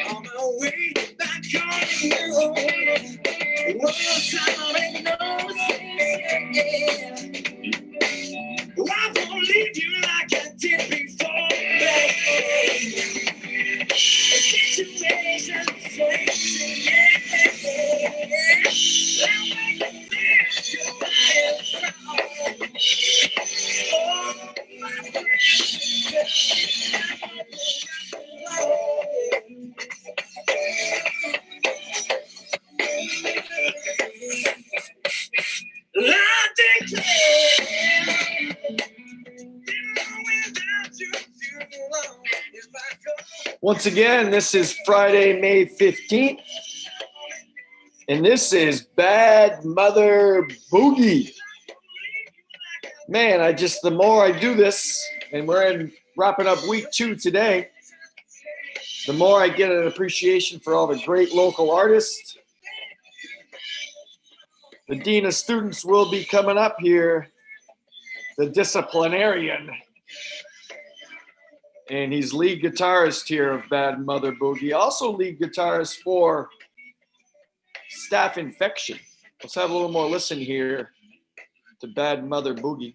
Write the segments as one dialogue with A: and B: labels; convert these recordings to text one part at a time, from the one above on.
A: On my way back on the road. Well, sorry, no mistake, yeah. I won't leave you like I did before, baby. Situation changing, yeah. I'll make you feel your fire strong. Oh, my Once again, this is Friday, May 15th, and this is Bad Mother Boogie. Man, the more I do this, and we're wrapping up week 2 today, the more I get an appreciation for all the great local artists. The Dean of Students will be coming up here, the disciplinarian. And he's lead guitarist here of Bad Mother Boogie. Also lead guitarist for Staph Infection. Let's have a little more listen here to Bad Mother Boogie.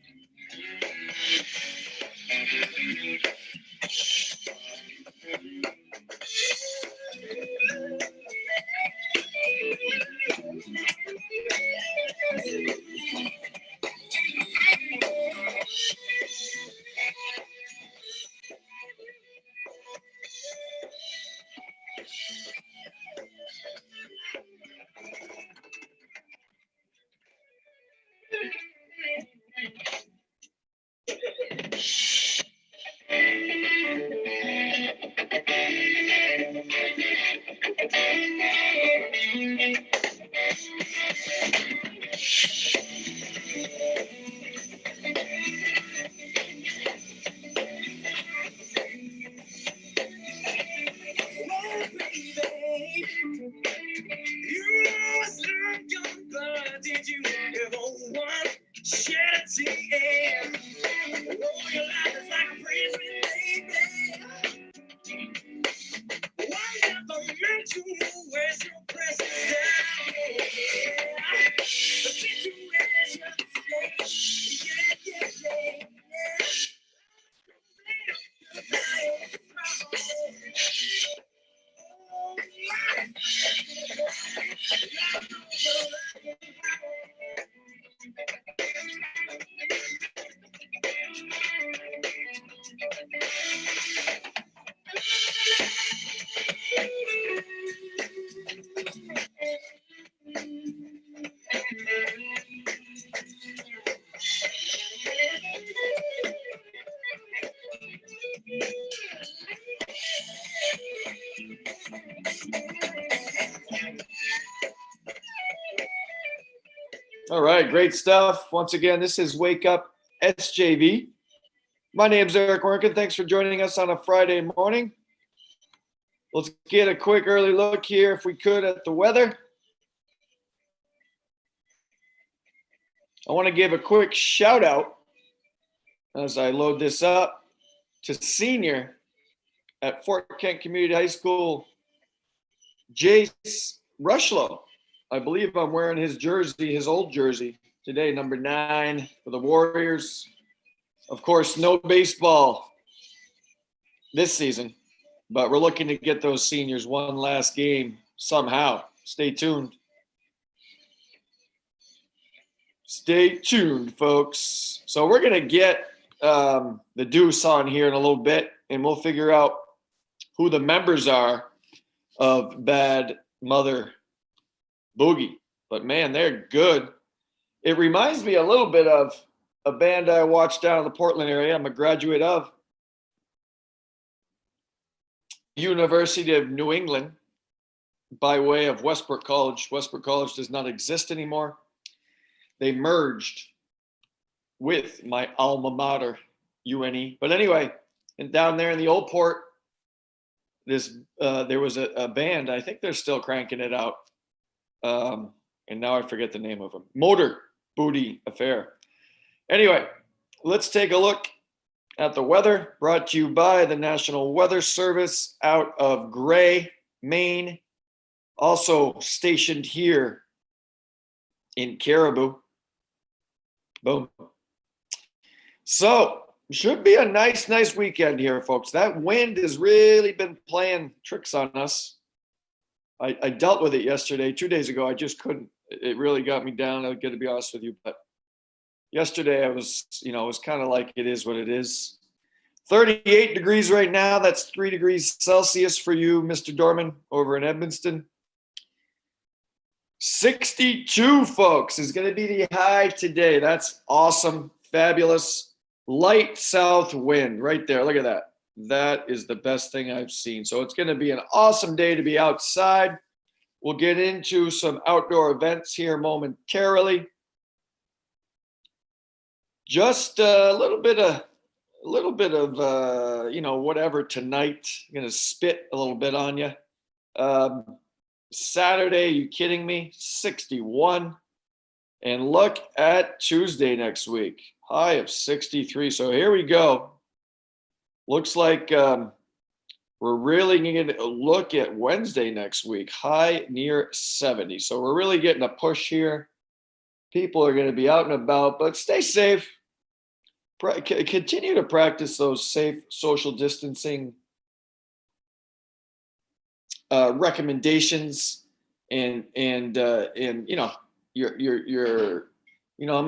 A: All right, great stuff. Once again, this is Wake Up SJV. My name's Eric Werntgen. Thanks for joining us on a Friday morning. Let's get a quick early look here, if we could, at the weather. I want to give a quick shout out as I load this up to senior at Fort Kent Community High School, Jace Rushlow. I believe I'm wearing his jersey, his old jersey today, number 9 for the Warriors. Of course, no baseball this season, but we're looking to get those seniors one last game somehow. Stay tuned. Stay tuned, folks. So we're going to get the Deuce on here in a little bit, and we'll figure out who the members are of Bad Mother Boogie. But man, they're good. It reminds me a little bit of a band I watched down in the Portland area. I'm a graduate of University of New England by way of Westbrook College. Westbrook College does not exist anymore. They merged with my alma mater, UNE. But anyway, and down there in the old port, there was a band. I think they're still cranking it out. And now I forget the name of them. Motor Booty Affair. Anyway, let's take a look at the weather, brought to you by the National Weather Service out of Gray, Maine. Also stationed here in Caribou. Boom. So should be a nice weekend here, folks. That wind has really been playing tricks on us. I dealt with it yesterday. 2 days ago, I just couldn't. It really got me down. I got to be honest with you. But yesterday, I was, it was kind of like it is what it is. 38 degrees right now. That's 3 degrees Celsius for you, Mr. Dorman, over in Edmonton. 62, folks, is going to be the high today. That's awesome. Fabulous. Light south wind right there. Look at that. That is the best thing I've seen. So it's going to be an awesome day to be outside. We'll get into some outdoor events here momentarily. Just a little bit of whatever tonight. I'm going to spit a little bit on you. Saturday, are you kidding me? 61. And look at Tuesday next week. High of 63. So here we go. Looks like we're really going to look at Wednesday next week. High near 70. So we're really getting a push here. People are going to be out and about, but stay safe. Continue to practice those safe social distancing recommendations, and I'm in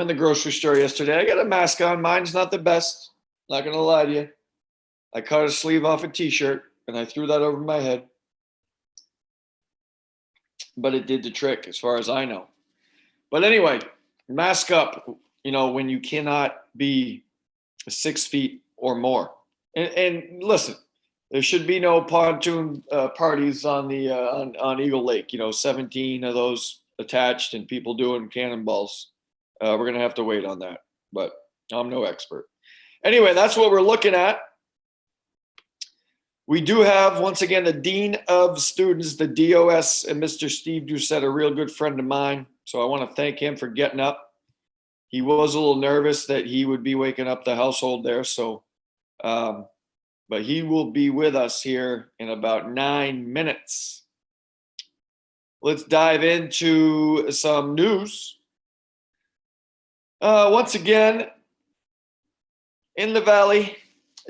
A: the grocery store yesterday. I got a mask on. Mine's not the best. Not gonna lie to you. I cut a sleeve off a t-shirt and I threw that over my head, but it did the trick as far as I know. But anyway, mask up. When you cannot be 6 feet or more. And listen, there should be no pontoon parties on the on Eagle Lake. 17 of those attached and people doing cannonballs. We're gonna have to wait on that, but I'm no expert. Anyway, that's what we're looking at. We do have, once again, the Dean of Students, the DOS, and Mr. Steve Doucette, a real good friend of mine. So I want to thank him for getting up. He was a little nervous that he would be waking up the household there. So, but he will be with us here in about 9 minutes. Let's dive into some news. Once again, in the Valley,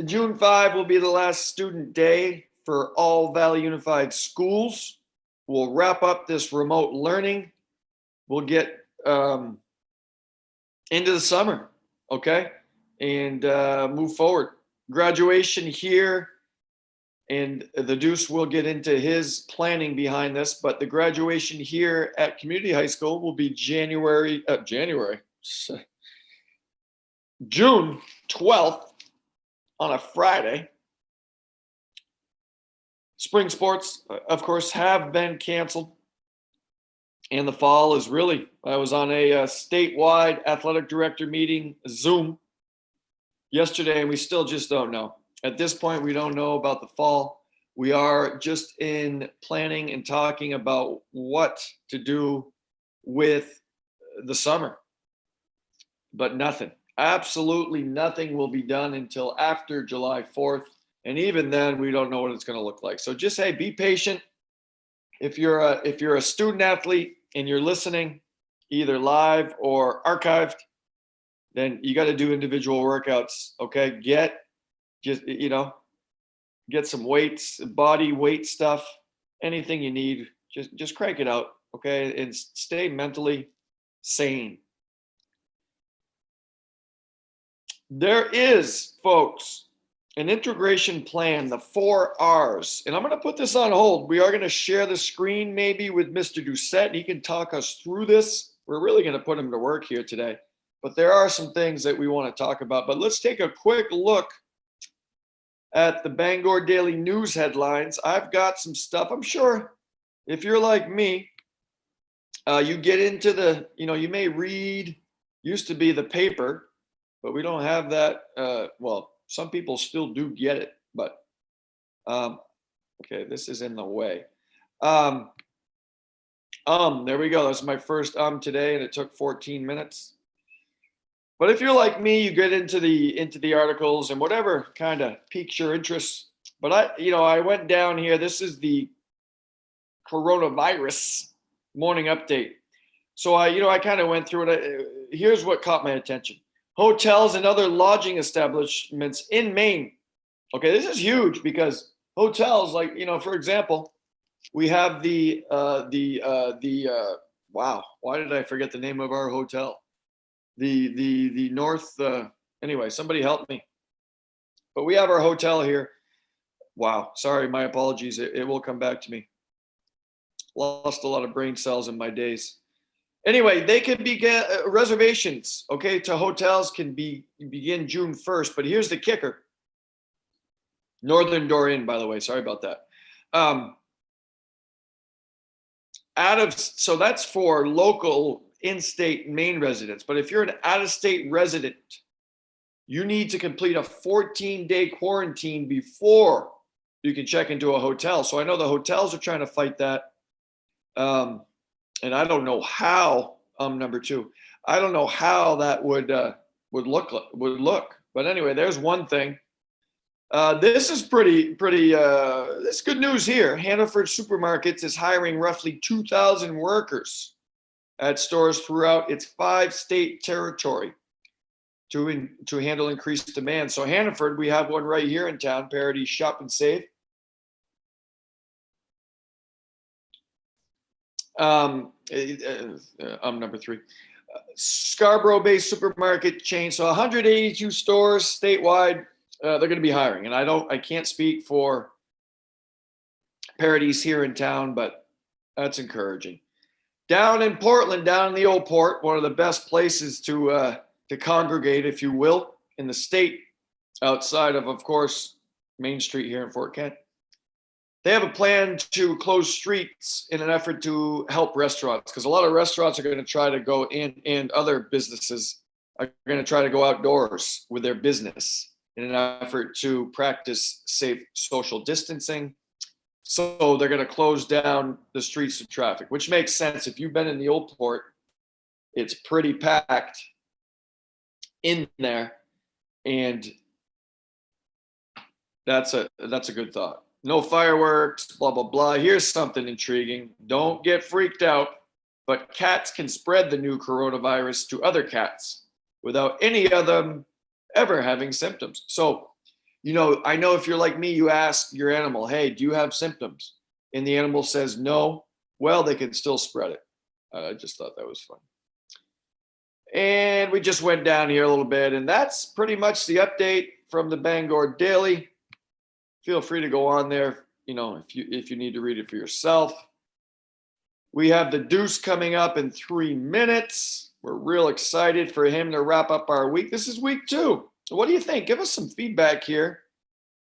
A: June 5 will be the last student day for all Valley Unified schools. We'll wrap up this remote learning. We'll get into the summer, okay? And move forward. Graduation here, and the Deuce will get into his planning behind this, but the graduation here at Community High School will be June 12th on a Friday. Spring sports, of course, have been canceled. And the fall is I was on a statewide athletic director meeting, Zoom, yesterday, and we still just don't know. At this point, we don't know about the fall. We are just in planning and talking about what to do with the summer. But nothing, absolutely nothing will be done until after July 4th. And even then, we don't know what it's going to look like. So just, hey, be patient. If you're a student athlete and you're listening, either live or archived, then you got to do individual workouts. Okay, get some weights, body weight stuff, anything you need. Just crank it out. Okay, and stay mentally sane. There is, folks, an integration plan, the 4 R's. And I'm going to put this on hold. We are going to share the screen maybe with Mr. Doucette. He can talk us through this. We're really going to put him to work here today. But there are some things that we want to talk about. But let's take a quick look at the Bangor Daily News headlines. I've got some stuff. I'm sure if you're like me, you get into you may read, used to be the paper, but we don't have that. Some people still do get it, but okay, this is in the way. There we go. That's my first today, and it took 14 minutes. But if you're like me, you get into the articles and whatever kind of piques your interest. But I went down here. This is the coronavirus morning update. So I kind of went through it. Here's what caught my attention: hotels and other lodging establishments in Maine. Okay, this is huge because hotels, like for example, we have wow, why did I forget the name of our hotel? The North. Anyway, somebody help me. But we have our hotel here. Wow, sorry, my apologies. It will come back to me. Lost a lot of brain cells in my days. Anyway, they can begin reservations. Okay, to hotels can begin June 1st. But here's the kicker. Northern Door Inn, by the way. Sorry about that. So that's for local in-state Maine residents. But if you're an out-of-state resident, you need to complete a 14-day quarantine before you can check into a hotel. So I know the hotels are trying to fight that. And I don't know how, number two, I don't know how that would look. But anyway, there's one thing. This is pretty. This is good news here. Hannaford Supermarkets is hiring roughly 2,000 workers at stores throughout its 5-state territory to handle increased demand. So Hannaford, we have one right here in town, Parity Shop and Save. Number three. Scarborough-based supermarket chain. So 182 stores statewide. They're going to be hiring, and I can't speak for Parities here in town, but that's encouraging. Down in Portland, down in the old port, one of the best places to congregate, if you will, in the state, outside of course, Main Street here in Fort Kent. They have a plan to close streets in an effort to help restaurants, because a lot of restaurants are going to try to go in, and other businesses are going to try to go outdoors with their business in an effort to practice safe social distancing. So they're going to close down the streets to traffic, which makes sense. If you've been in the old port, it's pretty packed in there, and that's a good thought. No fireworks, blah, blah, blah. Here's something intriguing. Don't get freaked out, but cats can spread the new coronavirus to other cats without any of them ever having symptoms. So, I know if you're like me, you ask your animal, hey, do you have symptoms? And the animal says no. Well, they can still spread it. I just thought that was fun. And we just went down here a little bit, and that's pretty much the update from the Bangor Daily. Feel free to go on there, if you need to read it for yourself. We have the Deuce coming up in 3 minutes. We're real excited for him to wrap up our week. This is week 2. So what do you think? Give us some feedback here,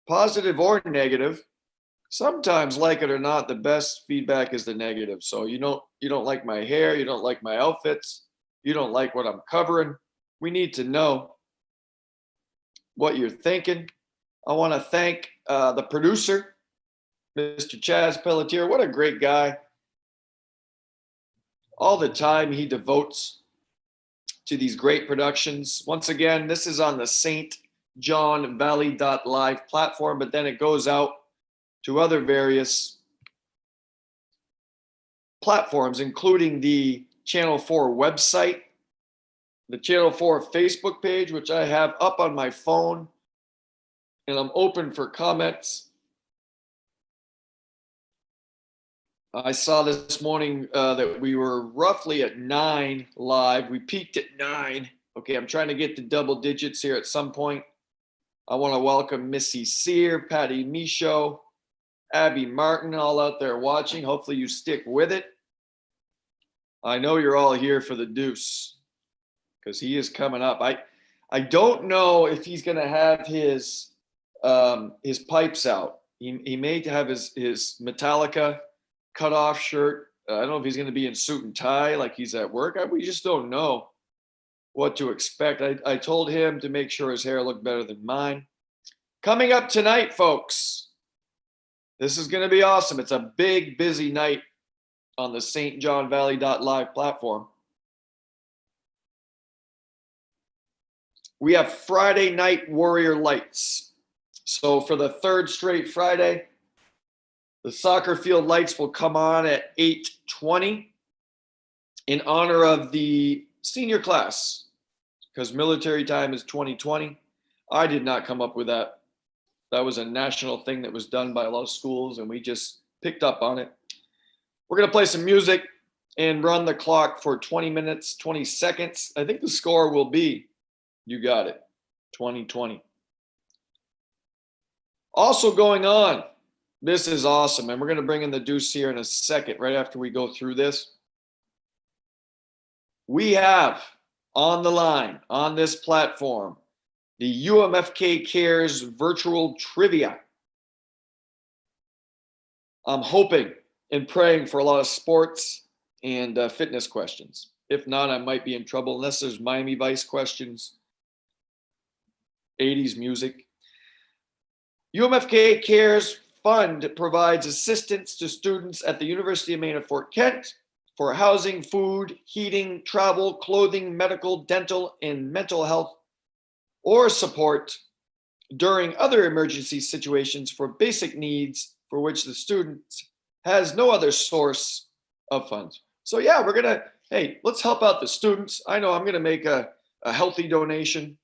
A: positive or negative. Sometimes, like it or not, the best feedback is the negative. So you don't like my hair, you don't like my outfits, you don't like what I'm covering. We need to know what you're thinking. I want to thank the producer, Mr. Chaz Pelletier. What a great guy. All the time he devotes to these great productions. Once again, this is on the St. John Valley.live platform, but then it goes out to other various platforms, including the Channel 4 website, the Channel 4 Facebook page, which I have up on my phone, and I'm open for comments. I saw this morning that we were roughly at 9 live. We peaked at 9. Okay, I'm trying to get to double digits here at some point. I want to welcome Missy Sear, Patty Michaud, Abby Martin, all out there watching. Hopefully you stick with it. I know you're all here for the Deuce because he is coming up. I don't know if he's going to have his pipes out. He may have his Metallica cutoff shirt. I don't know if he's going to be in suit and tie like he's at work. We just don't know what to expect. I told him to make sure his hair looked better than mine. Coming up tonight, folks, this is going to be awesome. It's a big, busy night on the St. John Valley.live platform. we have Friday Night Warrior Lights. So for the third straight Friday, the soccer field lights will come on at 8:20 in honor of the senior class, because military time is 2020. I did not come up with that. That was a national thing that was done by a lot of schools, and we just picked up on it. We're going to play some music and run the clock for 20 minutes, 20 seconds. I think the score will be, you got it, 2020. Also going on, this is awesome, and we're going to bring in the Deuce here in a second, right after we go through this. We have on the line, on this platform, the UMFK Cares virtual trivia. I'm hoping and praying for a lot of sports and fitness questions. If not, I might be in trouble unless there's Miami Vice questions, 80s music. UMFK Cares Fund provides assistance to students at the University of Maine at Fort Kent for housing, food, heating, travel, clothing, medical, dental, and mental health, or support during other emergency situations for basic needs for which the student has no other source of funds. So yeah, we're gonna, hey, let's help out the students. I know I'm gonna make a healthy donation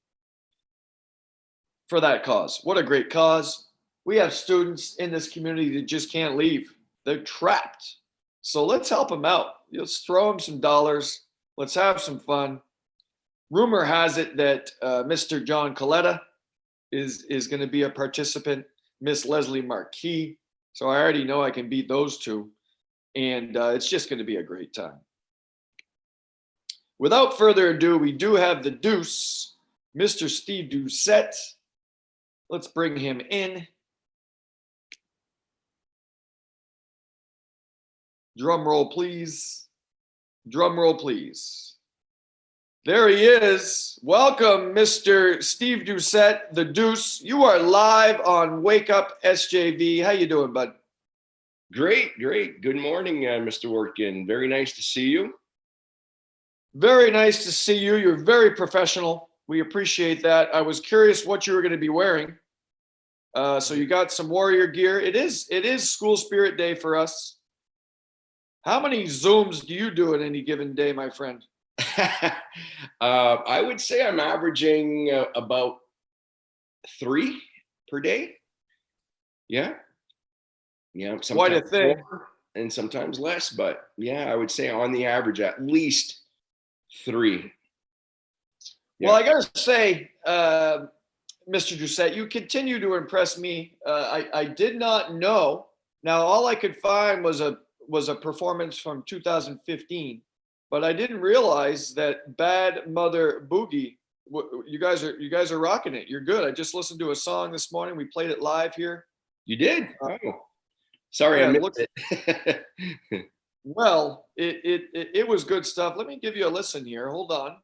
A: for that cause. What a great cause. We have students in this community that just can't leave. They're trapped. So let's help them out. Let's throw them some dollars. Let's have some fun. Rumor has it that Mr. John Coletta is going to be a participant, Miss Leslie Marquis. So I already know I can beat those two. And it's just going to be a great time. Without further ado, we do have the Deuce, Mr. Steve Doucette. Let's bring him in. Drum roll, please. Drum roll, please. There he is. Welcome, Mr. Steve Doucette, the Deuce. You are live on Wake Up SJV. How you doing, bud?
B: Great, great. Good morning, Mr. Werntgen. Very nice to see you.
A: Very nice to see you. You're very professional. We appreciate that. I was curious what you were going to be wearing. So you got some Warrior gear. It is School Spirit Day for us. How many Zooms do you do in any given day, my friend?
B: I would say I'm averaging about 3 per day. Yeah.
A: Quite a thing.
B: More and sometimes less, but yeah, I would say on the average at least 3. Yeah.
A: Well, I gotta say, Mr. Doucette, you continue to impress me. I did not know. Now, all I could find was a performance from 2015, but I didn't realize that Bad Mother Boogie. You guys are rocking it. You're good. I just listened to a song this morning. We played it live here.
B: You did? Oh, sorry, I missed it.
A: Well, it was good stuff. Let me give you a listen here. Hold on.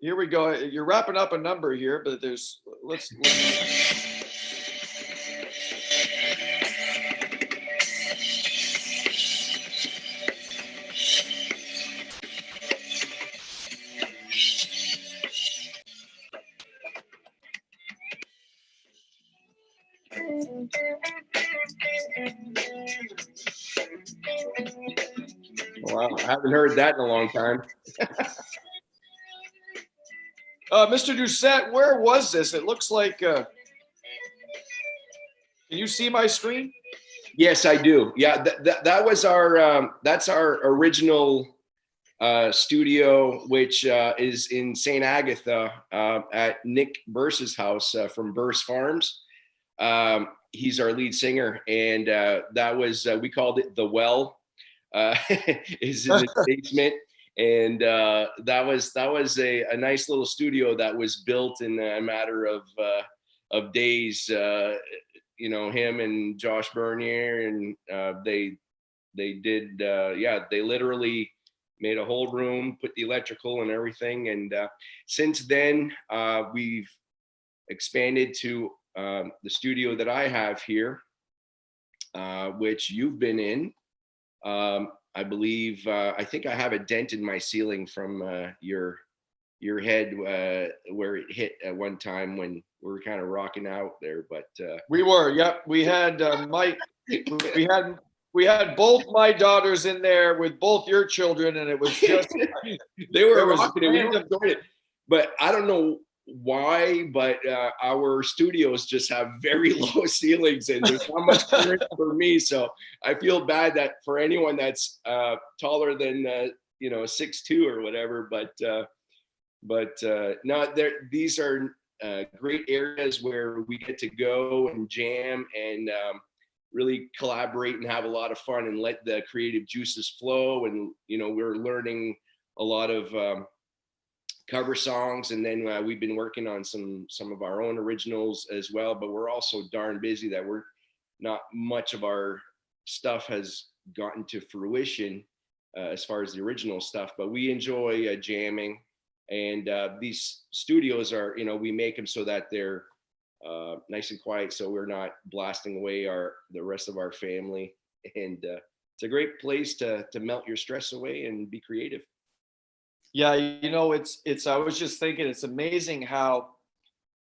A: Here we go. You're wrapping up a number here, but let's
B: Wow, I haven't heard that in a long time.
A: Mr. Doucette, where was this? It looks like. Can you see my screen?
B: Yes, I do. Yeah, that was our. That's our original studio, which is in St. Agatha at Nick Burse's house from Burse Farms. He's our lead singer, and that was we called it the Well. Is in the basement. And that was a nice little studio that was built in a matter of days. Him and Josh Bernier, and they did they literally made a whole room, put the electrical and everything. And since then we've expanded to the studio that I have here, which you've been in. I believe, I think I have a dent in my ceiling from your your head where it hit at one time when we were kind of rocking out there. But
A: we were, yep. We had we had both my daughters in there with both your children, and it was just
B: they were
A: there was
B: rocking it. We were
A: random-
B: enjoying it. But I don't know why, but our studios just have very low ceilings, and there's not much clearance for me. So I feel bad that for anyone that's taller than 6'2" or whatever. But no, these are great areas where we get to go and jam and really collaborate and have a lot of fun and let the creative juices flow. And we're learning a lot of cover songs, and then we've been working on some of our own originals as well. But we're also darn busy that we're not much of our stuff has gotten to fruition as far as the original stuff. But we enjoy jamming, and these studios are, we make them so that they're nice and quiet, so we're not blasting away the rest of our family. And it's a great place to melt your stress away and be creative.
A: Yeah, it's I was just thinking, it's amazing how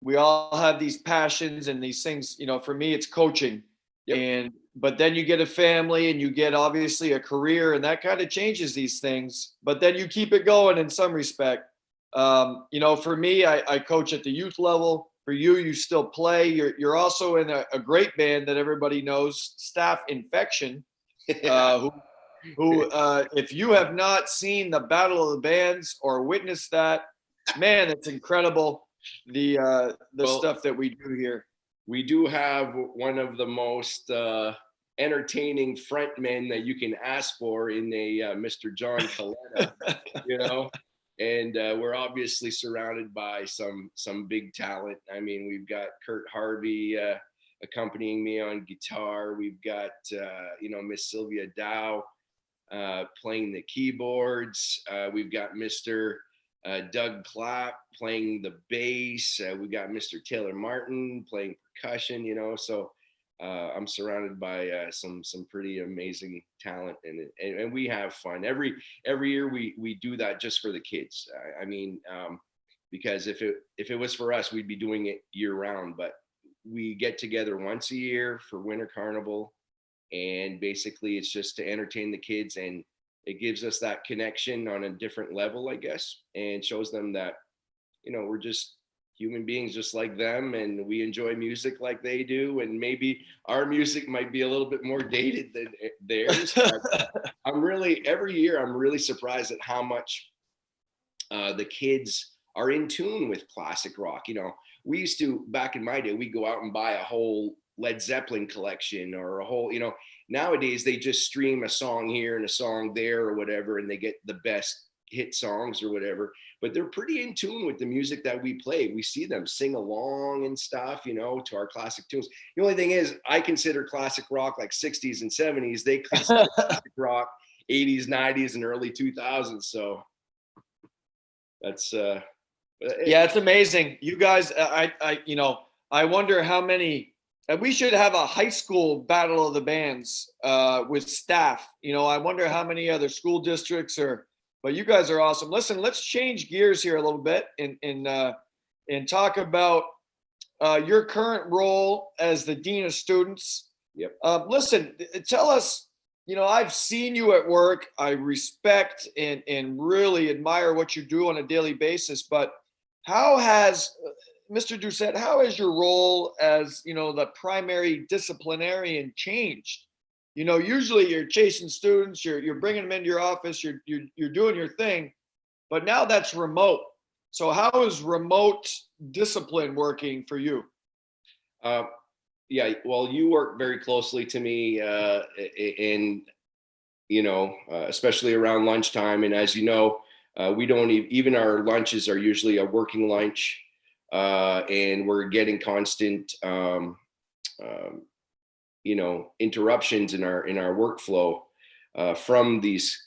A: we all have these passions and these things. For me, it's coaching. Yep. But then you get a family and you get obviously a career, and that kind of changes these things. But then you keep it going in some respect. For me, I coach at the youth level. For you, you still play. You're also in a great band that everybody knows, Staff Infection, who if you have not seen the Battle of the Bands or witnessed that, man, it's incredible. The stuff that we do here.
B: We do have one of the most entertaining frontmen that you can ask for in a Mr. John Coletta, and we're obviously surrounded by some big talent. I mean, we've got Kurt Harvey accompanying me on guitar. We've got Miss Sylvia Dow playing the keyboards. We've got Mr. Doug Clapp playing the bass. We've got Mr. Taylor Martin playing percussion. So I'm surrounded by some pretty amazing talent, and we have fun every year. We do that just for the kids. Because if it was for us, we'd be doing it year round. But we get together once a year for Winter Carnival, and basically it's just to entertain the kids, and it gives us that connection on a different level, I guess, and shows them that we're just human beings just like them, and we enjoy music like they do, and maybe our music might be a little bit more dated than theirs. Every year I'm really surprised at how much the kids are in tune with classic rock. We used to, back in my day, we'd go out and buy a whole Led Zeppelin collection or a whole, nowadays they just stream a song here and a song there or whatever, and they get the best hit songs or whatever. But they're pretty in tune with the music that we play. We see them sing along and stuff, to our classic tunes. The only thing is, I consider classic rock like 60s and 70s. They consider classic rock 80s, 90s, and early 2000s. So that's
A: yeah, it's amazing. You guys, I wonder how many. We should have a high school Battle of the Bands with staff. I wonder how many other school districts are. But you guys are awesome. Listen, let's change gears here a little bit and talk about your current role as the Dean of Students.
B: Yep.
A: Listen, tell us. I've seen you at work. I respect and really admire what you do on a daily basis. But how has Mr. Doucette, how has your role as, the primary disciplinarian changed? Usually you're chasing students, you're bringing them into your office, you're doing your thing, but now that's remote. So how is remote discipline working for you?
B: Yeah, well, you work very closely to me, and especially around lunchtime. And as you know, we don't even our lunches are usually a working lunch. And we're getting constant, interruptions in our workflow from these,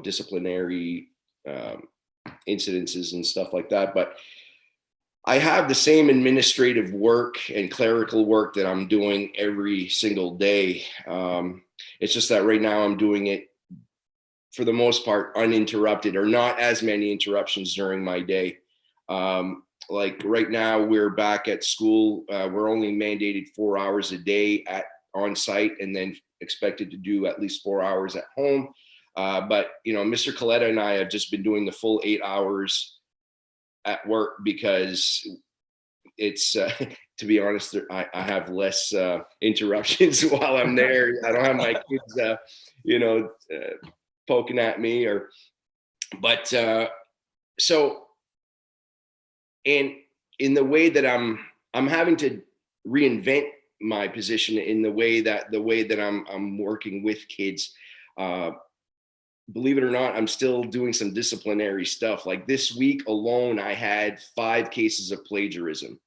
B: disciplinary incidences and stuff like that. But I have the same administrative work and clerical work that I'm doing every single day. It's just that right now I'm doing it for the most part, uninterrupted, or not as many interruptions during my day. Like right now, we're back at school. We're only mandated 4 hours a day on site, and then expected to do at least 4 hours at home. But Mr. Coletta and I have just been doing the full 8 hours at work because it's to be honest, I have less interruptions while I'm there. I don't have my kids, poking at me but so, and in the way that I'm having to reinvent my position in the way that I'm working with kids. Believe it or not, I'm still doing some disciplinary stuff. Like this week alone, I had 5 cases of plagiarism.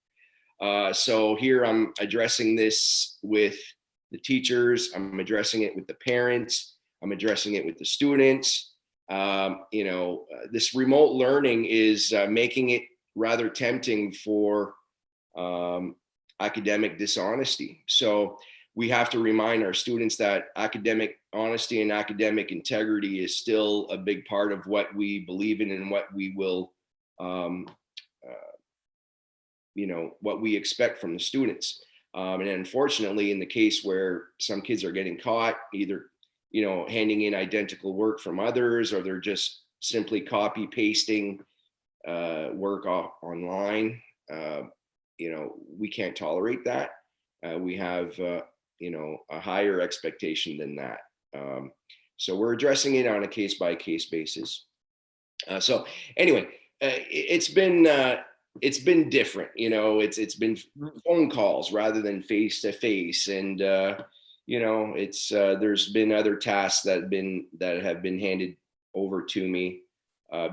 B: So here I'm addressing this with the teachers. I'm addressing it with the parents. I'm addressing it with the students. This remote learning is making it rather tempting for academic dishonesty. So we have to remind our students that academic honesty and academic integrity is still a big part of what we believe in and what we will, what we expect from the students. And unfortunately, in the case where some kids are getting caught, either, handing in identical work from others, or they're just simply copy pasting work online, we can't tolerate that. We have, a higher expectation than that. So we're addressing it on a case by case basis. So anyway, it's been different. It's been phone calls rather than face to face, and it's there's been other tasks that have been handed over to me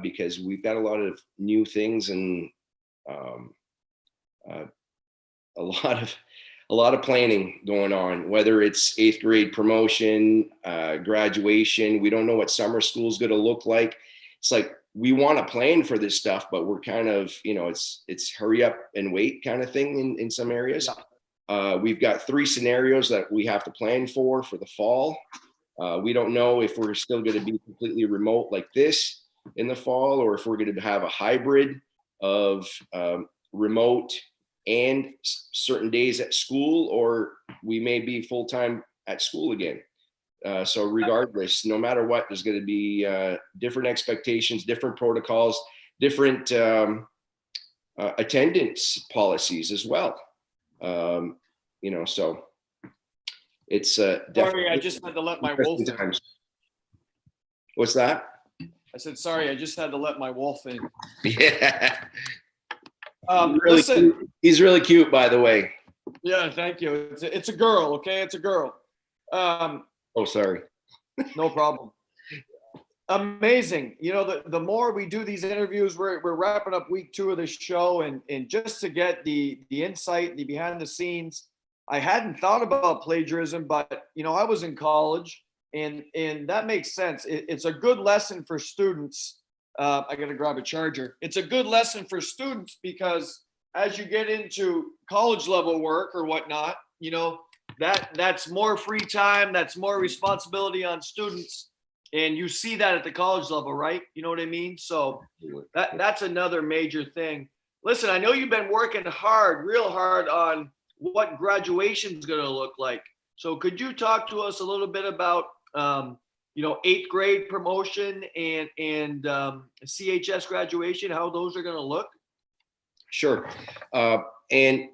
B: because we've got a lot of new things and a lot of planning going on, whether it's 8th grade promotion, graduation. We don't know what summer school is going to look like. It's like, we want to plan for this stuff, but we're kind of, it's hurry up and wait kind of thing in some areas. We've got 3 scenarios that we have to plan for the fall. We don't know if we're still going to be completely remote like this in the fall, or if we're going to have a hybrid of remote and certain days at school, or we may be full-time at school again. So regardless, no matter what, there's going to be different expectations, different protocols, different attendance policies as well. So it's
A: sorry, I just had to let my wolf in.
B: What's that?
A: I said, sorry, I just had to let my wolf in.
B: Yeah.
A: Really listen,
B: cute. He's really cute, by the way.
A: Yeah, thank you. It's a girl, okay? It's a girl.
B: Oh, sorry.
A: No problem. Amazing. The more we do these interviews, we're wrapping up week 2 of the show, and just to get the insight, the behind the scenes. I hadn't thought about plagiarism, but I was in college, and that makes sense. It's a good lesson for students. I got to grab a charger. It's a good lesson for students because as you get into college level work or whatnot, that's more free time, that's more responsibility on students, and you see that at the college level, right? You know what I mean? So that's another major thing. Listen, I know you've been working real hard on what graduation is going to look like. So could you talk to us a little bit about 8th grade promotion and CHS graduation, how those are going to look?
B: Sure. And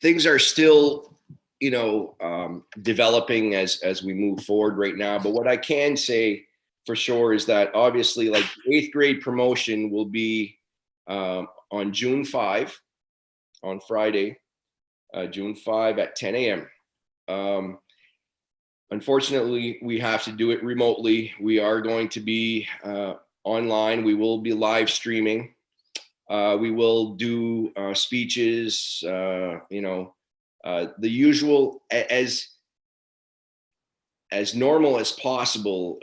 B: things are still, developing as we move forward right now. But what I can say for sure is that obviously, like, 8th grade promotion will be on June 5, on Friday, June 5 at 10 a.m. Unfortunately, we have to do it remotely. We are going to be online. We will be live streaming. We will do speeches, the usual, as normal as possible.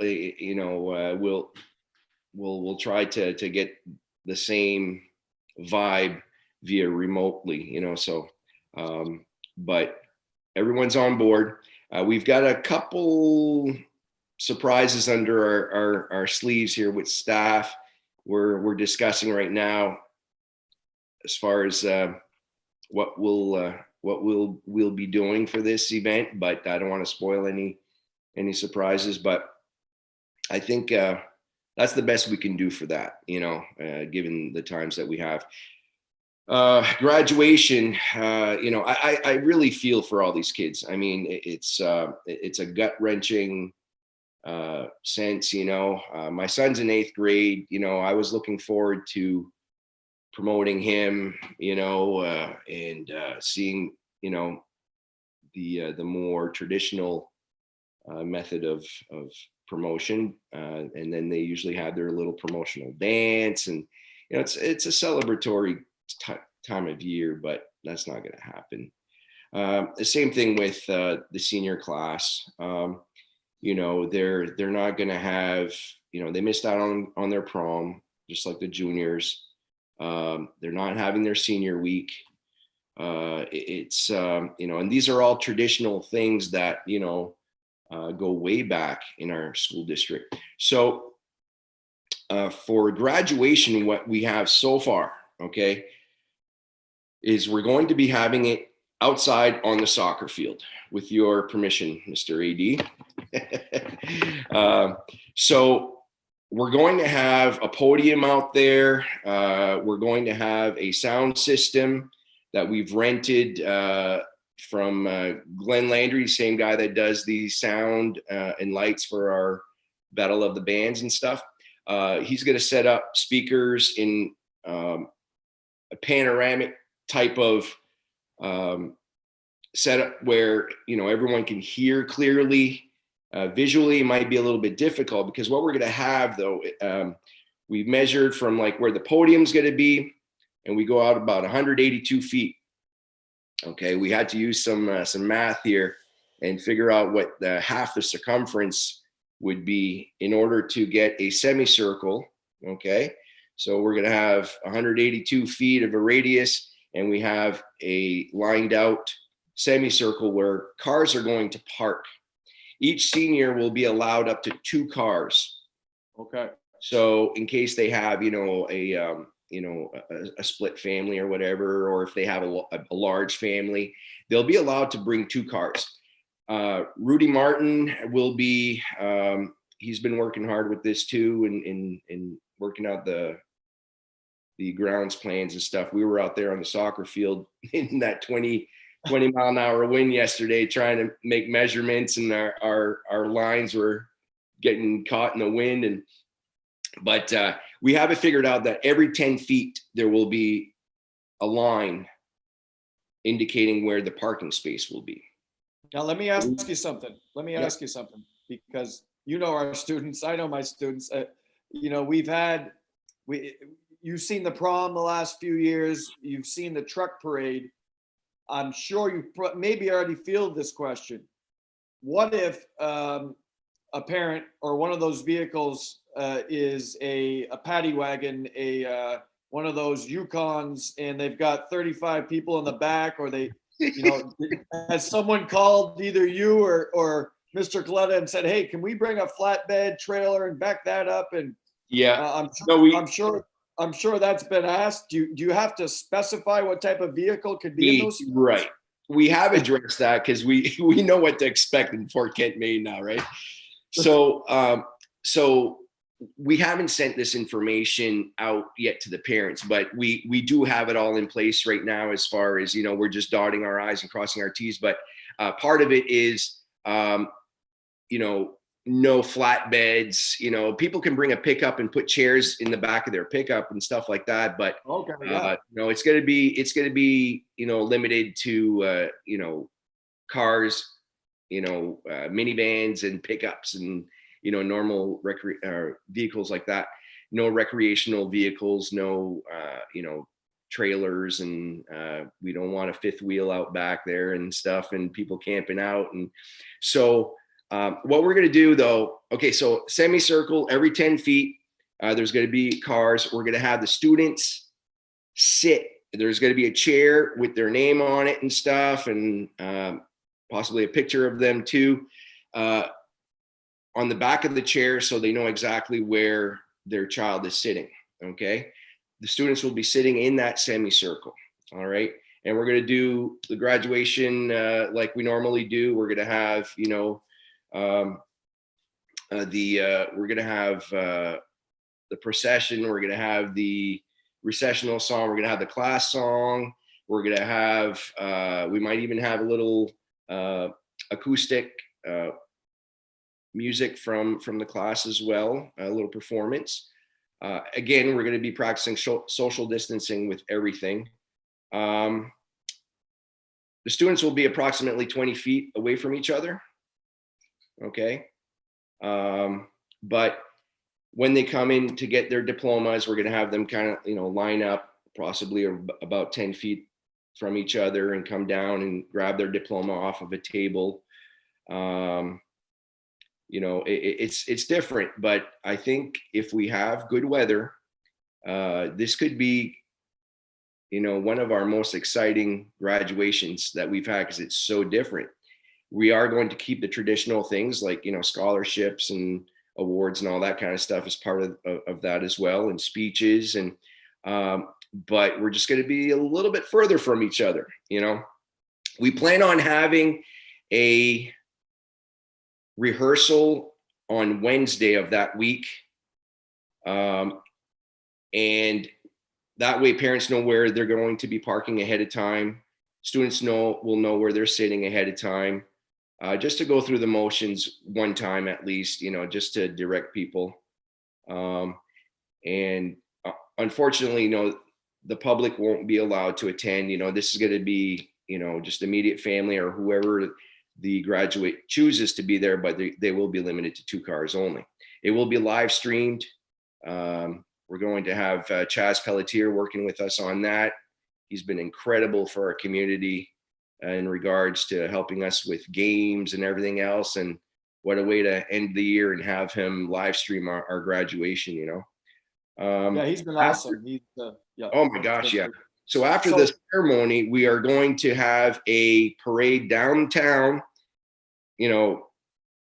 B: We'll try to get the same vibe via remotely, so, but everyone's on board. We've got a couple surprises under our sleeves here with staff. We're discussing right now as far as what we'll be doing for this event, but I don't want to spoil any surprises. But I think that's the best we can do for that, given the times that we have. Graduation, I really feel for all these kids. I mean, it's a gut-wrenching sense. My son's in 8th grade. I was looking forward to promoting him, and seeing, the more traditional method of promotion, and then they usually have their little promotional dance, and it's a celebratory time of year, but that's not going to happen. The same thing with the senior class. They're not going to have, they missed out on their prom, just like the juniors. They're not having their senior week. And these are all traditional things that, go way back in our school district. So for graduation, what we have so far, okay, is we're going to be having it outside on the soccer field, with your permission, Mr. AD. So we're going to have a podium out there. We're going to have a sound system that we've rented from Glenn Landry, same guy that does the sound and lights for our Battle of the Bands and stuff. He's going to set up speakers in a panoramic type of setup where, everyone can hear clearly. Visually, it might be a little bit difficult, because what we're going to have, though, we've measured from like where the podium's going to be, and we go out about 182 feet. Okay, we had to use some math here and figure out what half the circumference would be in order to get a semicircle. Okay, so we're going to have 182 feet of a radius, and we have a lined out semicircle where cars are going to park. Each senior will be allowed up to 2 cars.
A: Okay.
B: So in case they have, a split family or whatever, or if they have a large family, they'll be allowed to bring 2 cars. Rudy Martin will be, he's been working hard with this too, and working out the grounds plans and stuff. We were out there on the soccer field in that 20 mile an hour wind yesterday, trying to make measurements, and our lines were getting caught in the wind. But we have it figured out that every 10 feet there will be a line indicating where the parking space will be.
A: Now, let me ask you something. Because our students, I know my students. You've seen the prom the last few years. You've seen the truck parade. I'm sure you maybe already fielded this question. What if a parent or one of those vehicles is a paddy wagon, one of those Yukons, and they've got 35 people in the back, or they, has someone called either you or Mr. Coletta and said, "Hey, can we bring a flatbed trailer and back that up?" And
B: yeah,
A: I'm sure that's been asked. Do you have to specify what type of vehicle could be in those?
B: Right. We have addressed that, because we know what to expect in Fort Kent, Maine now, right? So we haven't sent this information out yet to the parents, but we do have it all in place right now, as far as, we're just dotting our I's and crossing our T's. But part of it is, no flatbeds. People can bring a pickup and put chairs in the back of their pickup and stuff like that. But
A: okay, yeah.
B: it's going to be limited to cars, minivans and pickups, and normal vehicles like that. No recreational vehicles, no trailers, and we don't want a fifth wheel out back there and stuff, and people camping out. And so what we're going to do, though, okay, so semicircle every 10 feet, there's going to be cars. We're going to have the students sit. There's going to be a chair with their name on it and stuff, and possibly a picture of them too. on the back of the chair so they know exactly where their child is sitting. Okay. The students will be sitting in that semicircle. All right. And we're going to do the graduation like we normally do. We're going to have, we're going to have the procession. We're going to have the recessional song. We're going to have the class song. We're going to have, we might even have a little acoustic music from the class as well, a little performance. Again, we're going to be practicing social distancing with everything. The students will be approximately 20 feet away from each other. Okay. But when they come in to get their diplomas, we're going to have them kind of, line up possibly about 10 feet from each other and come down and grab their diploma off of a table. It's different, but I think if we have good weather, this could be, one of our most exciting graduations that we've had because it's so different. We are going to keep the traditional things like, scholarships and awards and all that kind of stuff as part of that as well, and speeches. And, but we're just going to be a little bit further from each other. We plan on having a rehearsal on Wednesday of that week. And that way parents know where they're going to be parking ahead of time. Students will know where they're sitting ahead of time, just to go through the motions one time at least, just to direct people. And unfortunately, the public won't be allowed to attend. This is going to be, just immediate family or whoever the graduate chooses to be there, but they will be limited to 2 cars only. It will be live streamed. We're going to have Chaz Pelletier working with us on that. He's been incredible for our community in regards to helping us with games and everything else. And what a way to end the year and have him live stream our graduation,
A: Yeah, he's been awesome.
B: Oh my gosh, yeah. So after the ceremony, we are going to have a parade downtown,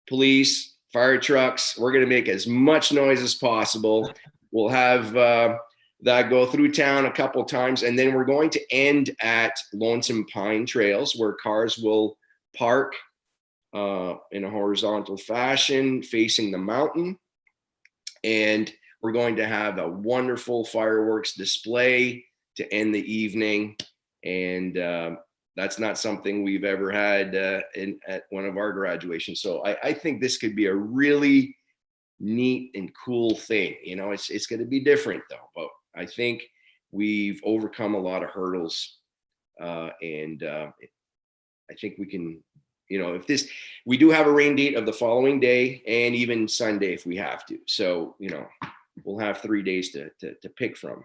B: police, fire trucks. We're going to make as much noise as possible. We'll have that go through town a couple times. And then we're going to end at Lonesome Pine Trails, where cars will park in a horizontal fashion facing the mountain. And we're going to have a wonderful fireworks display to end the evening. And that's not something we've ever had at one of our graduations. So I think this could be a really neat and cool thing. It's going to be different though, but I think we've overcome a lot of hurdles. And I think we can, if we do have a rain date of the following day and even Sunday if we have to. So, we'll have 3 days to pick from.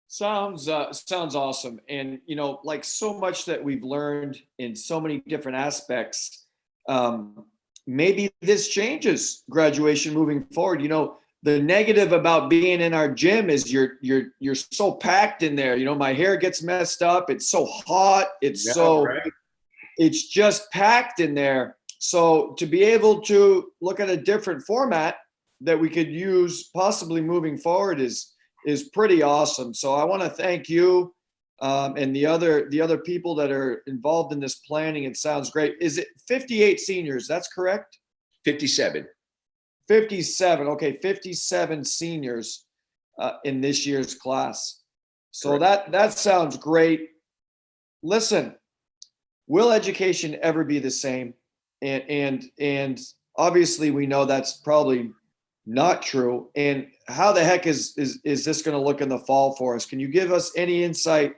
A: Sounds awesome. And, like so much that we've learned in so many different aspects, maybe this changes graduation moving forward. The negative about being in our gym is you're so packed in there. My hair gets messed up. It's so hot. It's just packed in there. So to be able to look at a different format that we could use possibly moving forward is pretty awesome. So I want to thank you and the other people that are involved in this planning. It sounds great. Is it 58 seniors? That's correct?
B: 57.
A: 57. Okay, 57 seniors in this year's class. So
B: Correct.
A: that sounds great. Listen, will education ever be the same? And obviously we know that's probably not true. And how the heck is this going to look in the fall for us? Can you give us any insight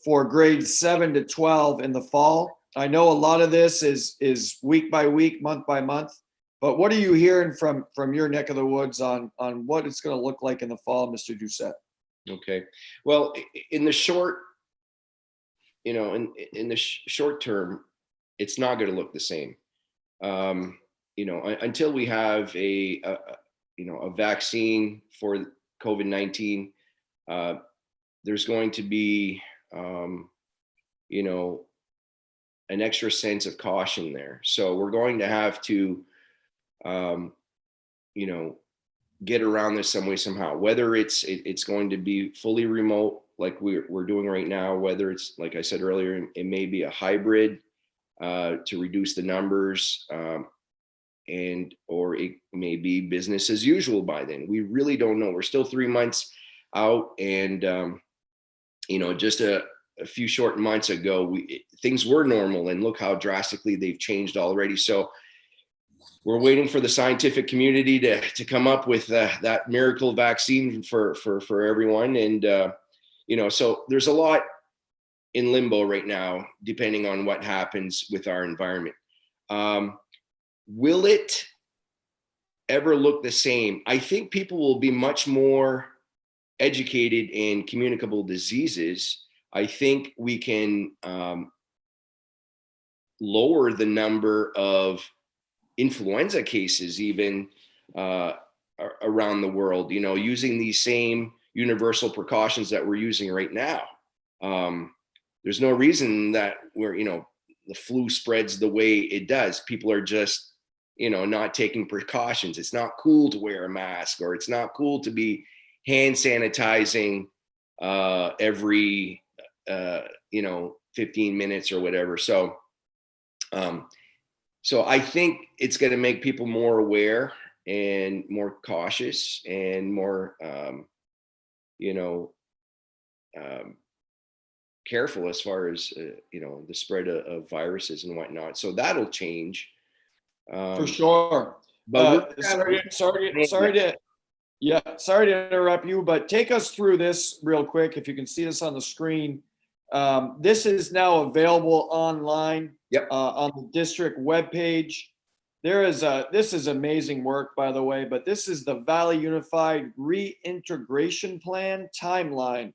A: for grades 7 to 12 in the fall? I know a lot of this is week by week, month by month, but what are you hearing from your neck of the woods on what it's going to look like in the fall, Mr. Doucette?
B: Okay. Well, in the short, in the short term, it's not going to look the same. Until we have a vaccine for COVID-19, there's going to be, an extra sense of caution there. So we're going to have to you know, get around this some way, somehow, whether it's going to be fully remote, like we're doing right now, whether it's, like I said earlier, it may be a hybrid, to reduce the numbers, or it may be business as usual by then. We really don't know. We're still 3 months out, and you know, just a few short months ago, things were normal, and look how drastically they've changed already. So we're waiting for the scientific community to come up with that miracle vaccine for everyone, and you know, so there's a lot in limbo right now, depending on what happens with our environment. Will it ever look the same? I think people will be much more educated in communicable diseases. I think we can lower the number of influenza cases even around the world, you know, using these same universal precautions that we're using right now. There's no reason that you know, the flu spreads the way it does. People are just, you know, not taking precautions. It's not cool to wear a mask, or it's not cool to be hand sanitizing every you know, 15 minutes or whatever. So so I think it's going to make people more aware and more cautious and more you know, careful as far as you know, the spread of viruses and whatnot. So that'll change.
A: For sure.
B: But
A: Sorry to interrupt you, but take us through this real quick. If you can see this on the screen, this is now available online.
B: Yep.
A: On the district webpage. This is amazing work, by the way, but this is the Valley Unified Reintegration Plan timeline.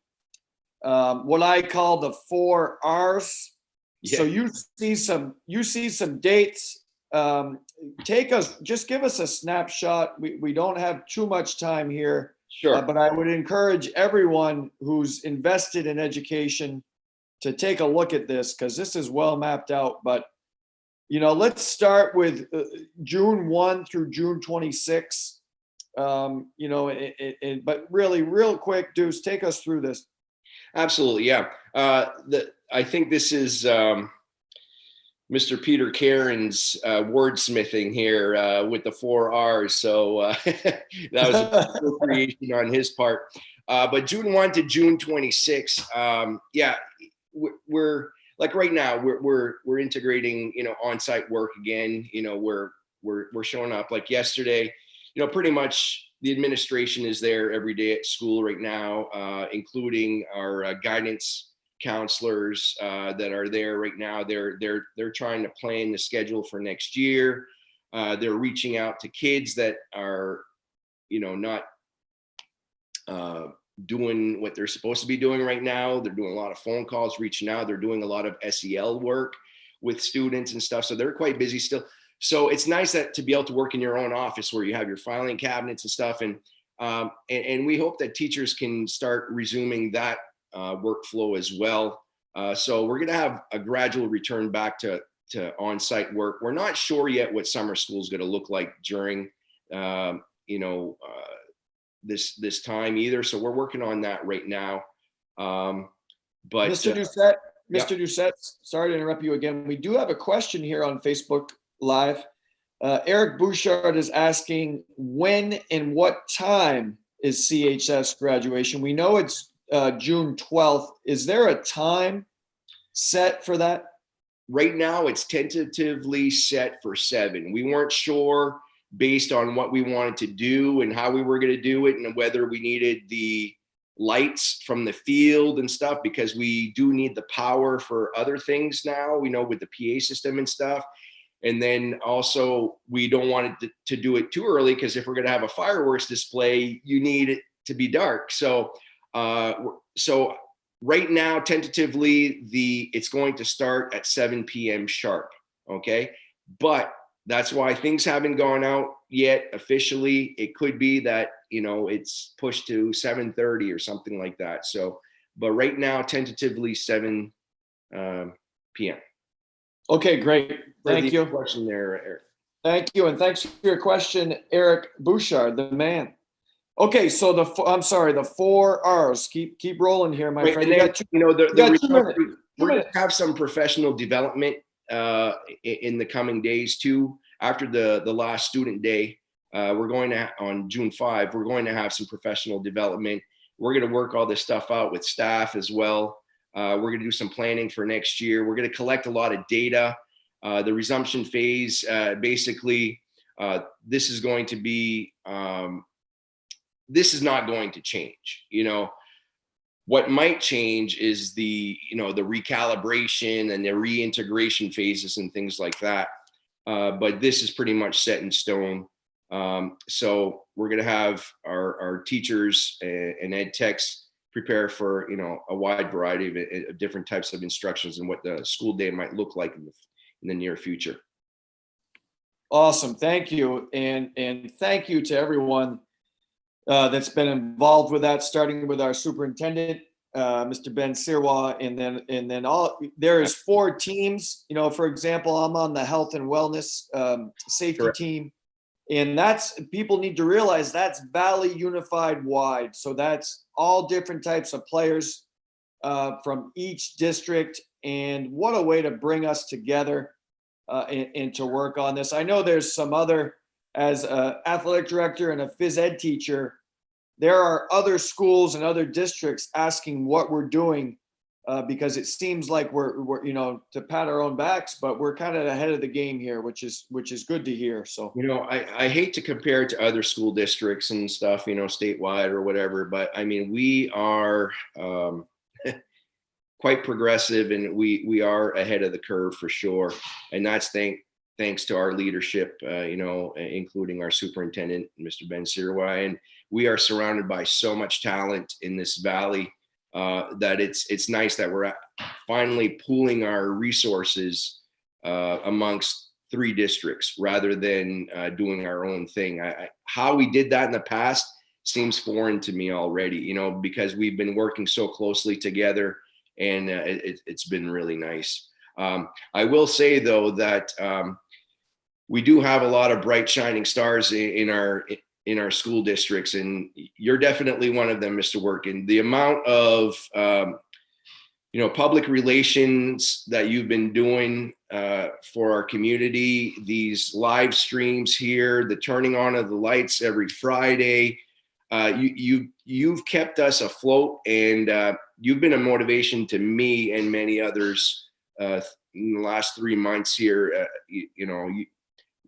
A: What I call the 4 R's. Yeah. So you see some dates. Just give us a snapshot. We don't have too much time here.
B: Sure.
A: But I would encourage everyone who's invested in education to take a look at this, because this is well mapped out. But, you know, let's start with June 1 through June 26. You know, but really, real quick, Deuce, take us through this.
B: Absolutely, yeah. I think this is Mr. Peter Caron's wordsmithing here with the 4 R's. So that was a creation on his part. But June 1 to June 26, yeah, we're like right now we're integrating, you know, on-site work again. You know, we're showing up. Like yesterday, you know, pretty much the administration is there every day at school right now, including our guidance counselors that are there right now. They're trying to plan the schedule for next year. They're reaching out to kids that are, you know, not doing what they're supposed to be doing right now. They're doing a lot of phone calls, reaching out. They're doing a lot of SEL work with students and stuff. So they're quite busy still. So it's nice that to be able to work in your own office where you have your filing cabinets and stuff. And we hope that teachers can start resuming that workflow as well. So we're going to have a gradual return back to on-site work. We're not sure yet what summer school is going to look like during, you know, this time either. So we're working on that right now. But
A: Mr. Doucette, sorry to interrupt you again. We do have a question here on Facebook Live. Eric Bouchard is asking, when and what time is CHS graduation? We know it's June 12th. Is there a time set for that?
B: Right now, it's tentatively set for 7. We weren't sure based on what we wanted to do and how we were going to do it, and whether we needed the lights from the field and stuff, because we do need the power for other things now, we know, with the PA system and stuff. And then also we don't want it to do it too early, because if we're going to have a fireworks display, you need it to be dark. So so right now, tentatively, it's going to start at 7 p.m. sharp. Okay. But that's why things haven't gone out yet officially. It could be that, you know, it's pushed to 7:30 or something like that. So, but right now, tentatively 7 p.m.
A: Okay, great. Thank you.
B: Question there, Eric.
A: Thank you, and thanks for your question, Eric Bouchard, the man. Okay, so the 4 R's. Keep rolling here, my
B: Right,
A: friend.
B: and then
A: You got 2 minutes. Two
B: we're going
A: minutes.
B: to have some professional development in the coming days too. After the last student day, we're going to on June 5. We're going to have some professional development. We're going to work all this stuff out with staff as well. We're going to do some planning for next year. We're going to collect a lot of data. The resumption phase, basically, this is going to be. This is not going to change. What might change is the recalibration and the reintegration phases and things like that. But this is pretty much set in stone. So we're going to have our teachers and ed techs prepare for a wide variety of different types of instructions and what the school day might look like in the near future.
A: Awesome, thank you, and thank you to everyone that's been involved with that, starting with our superintendent, Mr. Ben Sirwa, and then there is 4 teams. For example, I'm on the health and wellness safety
B: Correct.
A: team, and people need to realize that's Valley Unified wide. So that's all different types of players from each district, and what a way to bring us together and to work on this. I know there's some other, as an athletic director and a phys ed teacher, there are other schools and other districts asking what we're doing because it seems like we're to pat our own backs, but we're kind of ahead of the game here, which is good to hear. So
B: I hate to compare it to other school districts and stuff, statewide or whatever, but I mean we are quite progressive, and we are ahead of the curve for sure, and that's thanks to our leadership, including our superintendent, Mr. Ben Sirwa. And we are surrounded by so much talent in this valley that it's nice that we're finally pooling our resources amongst 3 districts rather than doing our own thing. How we did that in the past seems foreign to me already, because we've been working so closely together, and it's been really nice. I will say though that we do have a lot of bright shining stars in our school districts, and you're definitely one of them, Mr. Werntgen. The amount of public relations that you've been doing for our community, these live streams here, the turning on of the lights every Friday, you've kept us afloat, and you've been a motivation to me and many others in the last 3 months here.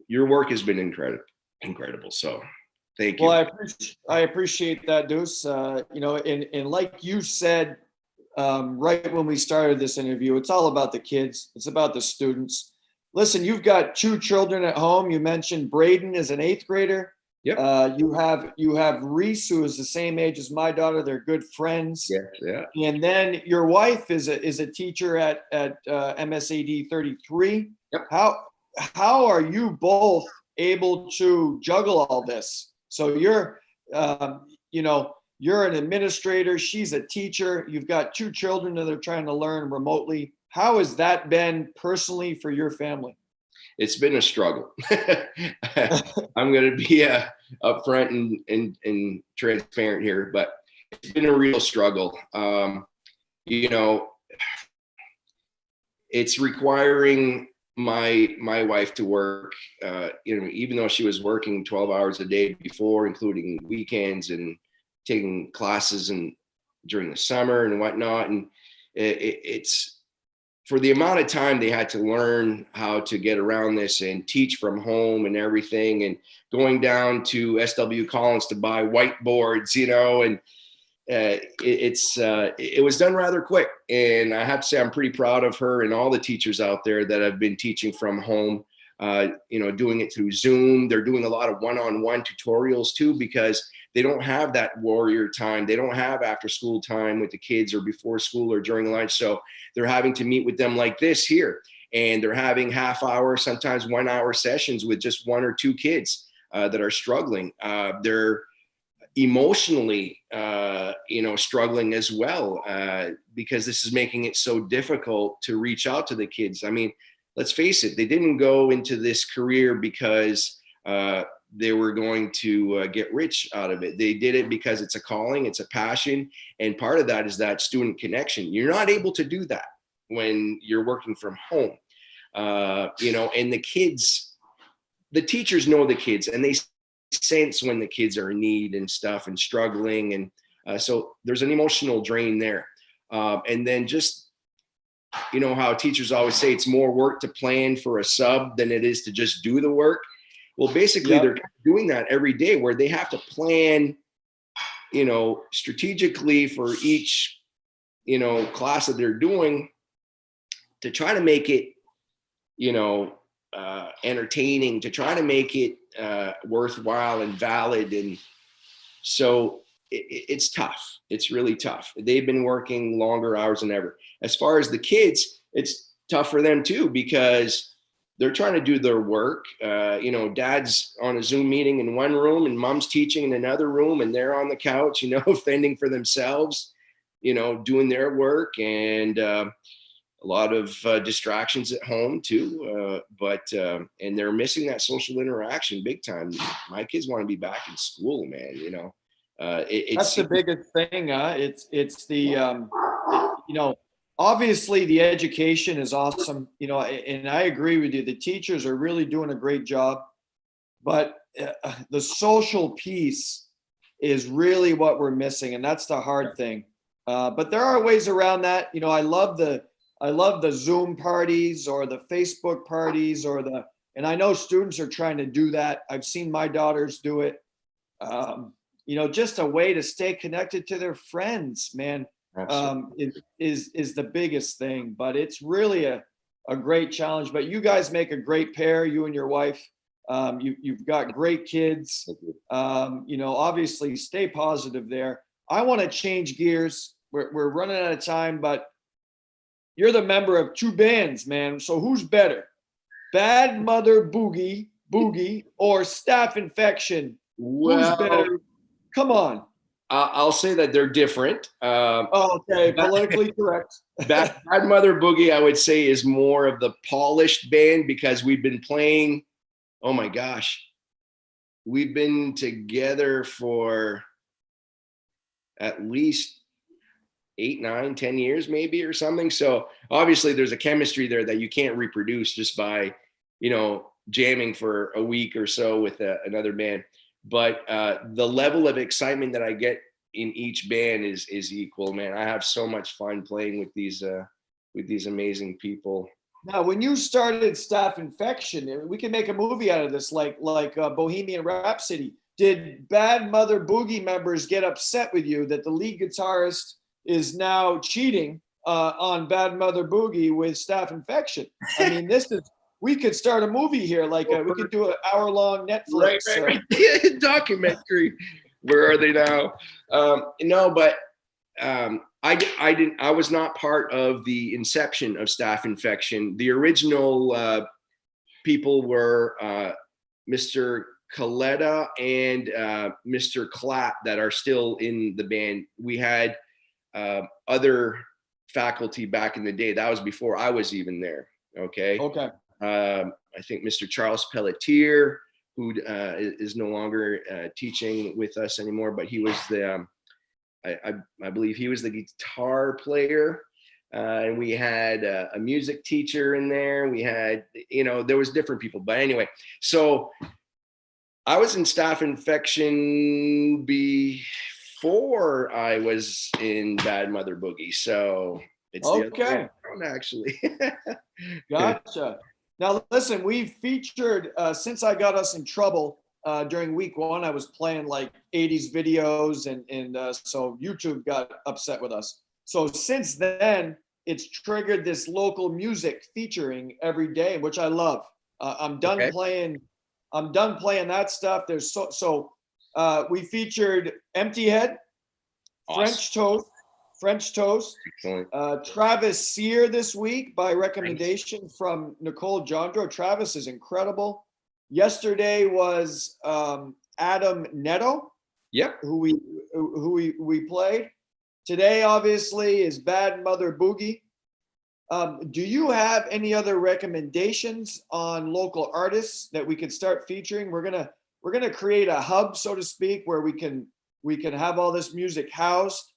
B: Your work has been incredible. So thank you.
A: Well, I appreciate that, Deuce. And like you said, right when we started this interview, it's all about the kids. It's about the students. Listen, you've got 2 children at home. You mentioned Braden is an 8th grader.
B: Yep.
A: You have Reese, who is the same age as my daughter. They're good friends.
B: Yeah.
A: And then your wife is a teacher at MSAD 33.
B: Yep.
A: How are you both able to juggle all this? So you're an administrator. She's a teacher. You've got 2 children that are trying to learn remotely. How has that been personally for your family?
B: It's been a struggle. I'm going to be upfront and transparent here, but it's been a real struggle. It's requiring my wife to work, even though she was working 12 hours a day before, including weekends and taking classes and during the summer and whatnot. And it's for the amount of time they had to learn how to get around this and teach from home and everything, and going down to SW Collins to buy whiteboards, and it was done rather quick. And I have to say, I'm pretty proud of her and all the teachers out there that have been teaching from home, doing it through Zoom. They're doing a lot of one-on-one tutorials too, because they don't have that warrior time. They don't have after school time with the kids or before school or during lunch. So they're having to meet with them like this here. And they're having half-hour, sometimes 1-hour sessions with just 1 or 2 kids that are struggling. They're emotionally, struggling as well, because this is making it so difficult to reach out to the kids. I mean, let's face it, they didn't go into this career because they were going to get rich out of it. They did it because it's a calling, it's a passion. And part of that is that student connection. You're not able to do that when you're working from home. And the teachers know the kids, and they sense when the kids are in need and stuff and struggling. And so there's an emotional drain there. And then just, how teachers always say it's more work to plan for a sub than it is to just do the work. Well, basically, They're doing that every day, where they have to plan, strategically for each, class that they're doing, to try to make it, entertaining, to try to make it worthwhile and valid. And so it's tough. It's really tough. They've been working longer hours than ever. As far as the kids, it's tough for them too, because they're trying to do their work. Dad's on a Zoom meeting in one room and mom's teaching in another room, and they're on the couch, fending for themselves, doing their work, and a lot of distractions at home too. And they're missing that social interaction big time. My kids want to be back in school, man.
A: That's the biggest thing. It's the, obviously the education is awesome, and I agree with you. The teachers are really doing a great job, but the social piece is really what we're missing. And that's the hard thing. But there are ways around that. I love the Zoom parties or the Facebook parties and I know students are trying to do that. I've seen my daughters do it. Just a way to stay connected to their friends, man. Is the biggest thing, but it's really a great challenge. But you guys make a great pair, you and your wife. You've got great kids. Obviously stay positive there. I want to change gears. We're running out of time, but you're the member of two bands, man. So who's better, Bad Mother Boogie or Staph Infection? Who's better? Come on.
B: I'll say that they're different.
A: Okay, politically correct.
B: Bad Mother Boogie, I would say, is more of the polished band, because we've been playing, oh my gosh, we've been together for at least 8, 9, 10 years maybe, or something. So obviously there's a chemistry there that you can't reproduce just by, jamming for a week or so with another band. But the level of excitement that I get in each band is equal, man. I have so much fun playing with these amazing people.
A: Now, when you started Staph Infection, we can make a movie out of this, like Bohemian Rhapsody. Did Bad Mother Boogie members get upset with you that the lead guitarist is now cheating on Bad Mother Boogie with Staph Infection? I mean, we could start a movie here. We could do an hour-long Netflix.
B: Right. Documentary. Where are they now? No, but I was not part of the inception of Staph Infection. The original people were Mr. Coletta and Mr. Clapp that are still in the band. We had other faculty back in the day. That was before I was even there. Okay. I think Mr. Charles Pelletier, who is no longer teaching with us anymore, but he was I believe he was the guitar player. And we had a music teacher in there. We had, there was different people, but anyway, so I was in Staph Infection before I was in Bad Mother Boogie. So it's the other way around, actually.
A: Gotcha. Now, listen, we've featured, since I got us in trouble during week 1, I was playing like 80s videos and so YouTube got upset with us. So since then, it's triggered this local music featuring every day, which I love. I'm done playing that stuff. There's we featured Empty Head, awesome. French Toast, Travis Sear this week by recommendation from Nicole Jondro. Travis is incredible. Yesterday was Adam Neto, who we played. Today, obviously, is Bad Mother Boogie. Do you have any other recommendations on local artists that we could start featuring? We're gonna create a hub, so to speak, where we can have all this music housed.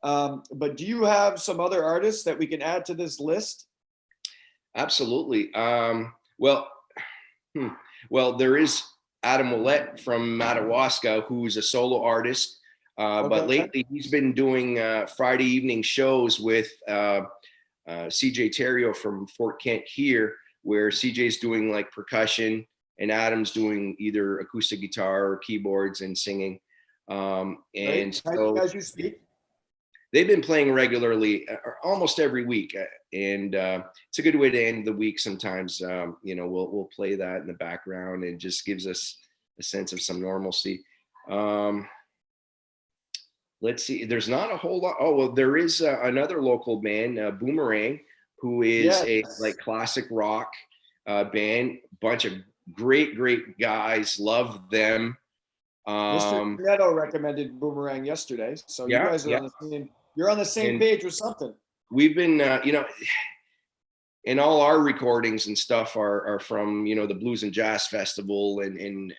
A: But do you have some other artists that we can add to this list?
B: Absolutely. Well, well, there is Adam Willett from Madawaska, who's a solo artist. But
A: Okay.
B: lately he's been doing Friday evening shows with CJ Terrio from Fort Kent here, where CJ's doing like percussion and Adam's doing either acoustic guitar or keyboards and singing. And so
A: As you speak.
B: they've been playing regularly almost every week. And it's a good way to end the week sometimes. We'll play that in the background and just gives us a sense of some normalcy. Let's see, there's not a whole lot. Oh, well, there is another local band, Boomerang, who is a like classic rock band, bunch of great guys, love them.
A: Mr. Neto recommended Boomerang yesterday, so you guys are on the same page with something.
B: We've been, and all our recordings and stuff are from, the Blues and Jazz Festival and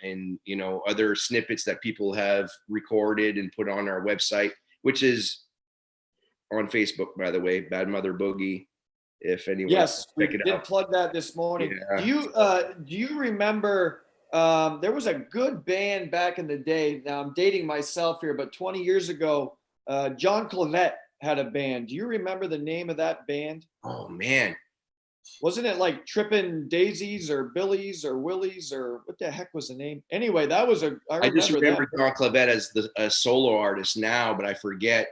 B: other snippets that people have recorded and put on our website, which is on Facebook, by the way, Bad Mother Boogie. If anyone,
A: yes, we
B: check it
A: did
B: out.
A: plug that this morning.
B: Yeah.
A: Do you remember? There was a good band back in the day. Now I'm dating myself here, but 20 years ago, John Clavette had a band. Do you remember the name of that band?
B: Oh man.
A: Wasn't it like Trippin' Daisies or Billies or Willies or what the heck was the name? Anyway, that was
B: I just remember John Clavette as a solo artist now, but I forget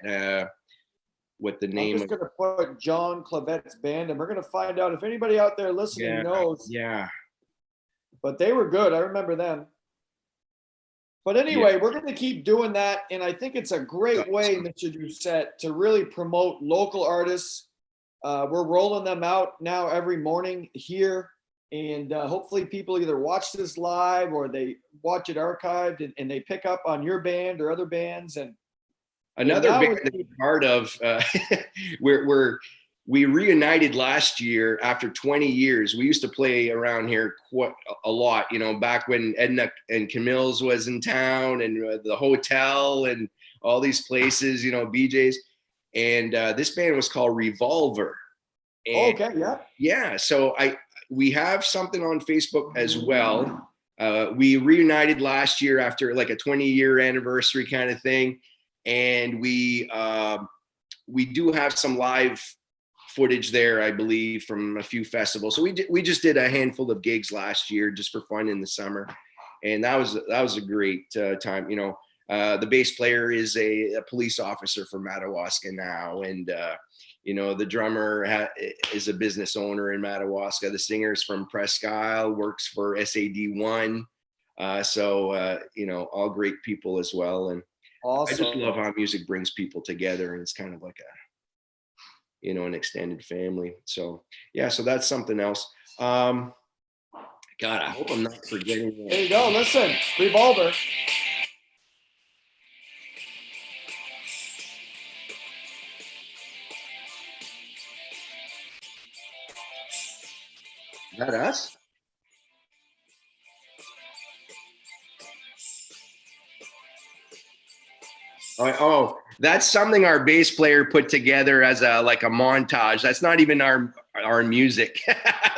B: what the name.
A: I'm just gonna put John Clavette's band, and we're gonna find out if anybody out there listening knows.
B: Yeah.
A: But they were good. I remember them. But anyway, we're going to keep doing that. And I think it's a great way, Mr. Doucette, to really promote local artists. We're rolling them out now every morning here. And hopefully people either watch this live or they watch it archived and they pick up on your band or other bands. And
B: another band that we're part of, we reunited last year after 20 years. We used to play around here quite a lot, back when Edna and Camille's was in town and the hotel and all these places, BJ's. And this band was called Revolver. And,
A: okay, yeah.
B: Yeah, so we have something on Facebook as well. We reunited last year after like a 20-year anniversary kind of thing. And we do have some live footage there, I believe, from a few festivals. So we just did a handful of gigs last year just for fun in the summer, and that was a great time. The bass player is a police officer from Madawaska now, and the drummer is a business owner in Madawaska. The singer is from Presque Isle, works for SAD1. All great people as well. And awesome. I just love how music brings people together, and it's kind of like an extended family. So so that's something else. God, I hope I'm not forgetting that.
A: There you go. Listen, Revolver.
B: Is that us? Oh, that's something our bass player put together as a montage. That's not even our music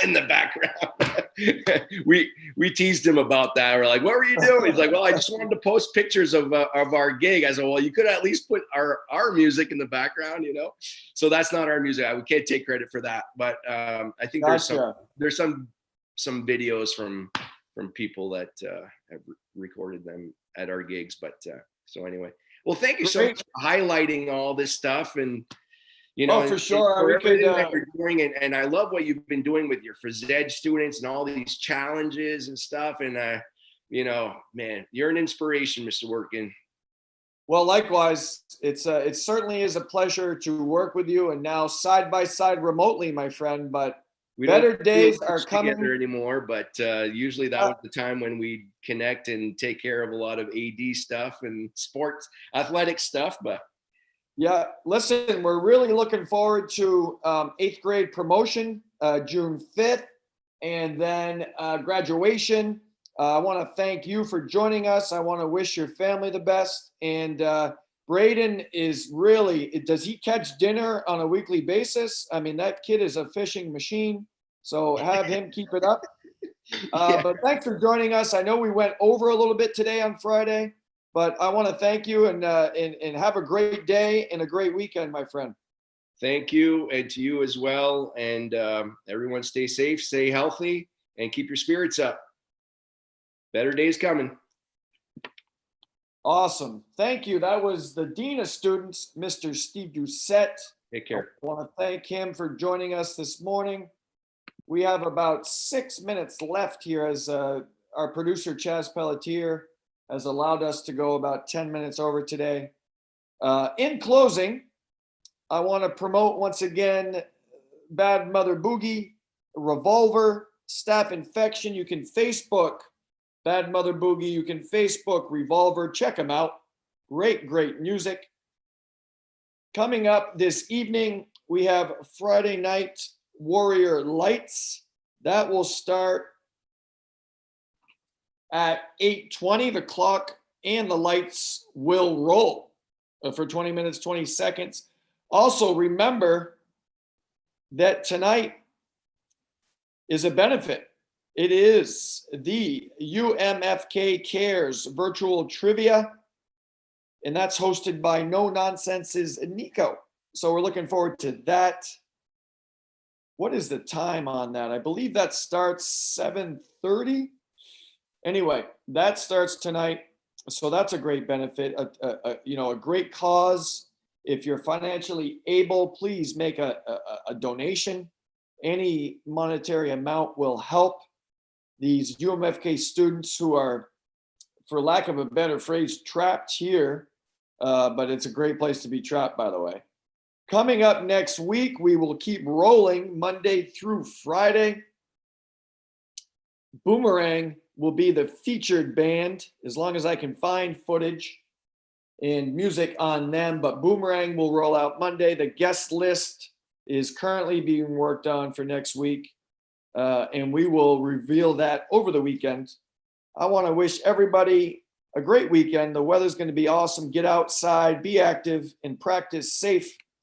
B: in the background. we teased him about that. We're like, what were you doing? He's like, well, I just wanted to post pictures of our gig. I said, well, you could at least put our music in the background, So that's not our music. We can't take credit for that. But I think there's some videos from people that have recorded them at our gigs. But so anyway. Well, thank you so much for highlighting all this stuff, and
A: for sure,
B: for everything that you're doing, and I love what you've been doing with your phys ed students and all these challenges and stuff. And man, you're an inspiration, Mr. Werntgen.
A: Well, likewise, it certainly is a pleasure to work with you, and now side by side remotely, my friend. But better days are coming
B: together anymore, but usually that was the time when we connect and take care of a lot of AD stuff and sports athletic stuff. But
A: Yeah, listen, we're really looking forward to 8th grade promotion, June 5th, and then graduation. I want to thank you for joining us. I want to wish your family the best. And Braden is really, does he catch dinner on a weekly basis? I mean, that kid is a fishing machine. So have him keep it up.
B: Yeah.
A: But thanks for joining us. I know we went over a little bit today on Friday, but I want to thank you and have a great day and a great weekend, my friend.
B: Thank you, and to you as well. And everyone stay safe, stay healthy, and keep your spirits up. Better days coming.
A: Awesome. Thank you. That was the Dean of Students, Mr. Steve Doucette.
B: Take care.
A: I want to thank him for joining us this morning. We have about 6 minutes left here as our producer, Chaz Pelletier, has allowed us to go about 10 minutes over today. In closing, I want to promote once again Bad Mother Boogie, Revolver, Staph Infection. You can Facebook Bad Mother Boogie. You can Facebook Revolver. Check them out. Great, great music. Coming up this evening, we have Friday Night Warrior Lights. That will start at 8:20. The clock and the lights will roll for 20 minutes, 20 seconds. Also, remember that tonight is a benefit. It is the UMFK Cares virtual trivia, and that's hosted by No Nonsense's Nico. So we're looking forward to that. What is the time on that? I believe that starts 7:30. Anyway, that starts tonight. So that's a great benefit, a great cause. If you're financially able, please make a donation. Any monetary amount will help these UMFK students who are, for lack of a better phrase, trapped here. But it's a great place to be trapped, by the way. Coming up next week, we will keep rolling Monday through Friday. Boomerang will be the featured band, as long as I can find footage and music on them, but Boomerang will roll out Monday. The guest list is currently being worked on for next week, and we will reveal that over the weekend. I want to wish everybody a great weekend. The weather's going to be awesome. Get outside, be active, and practice safe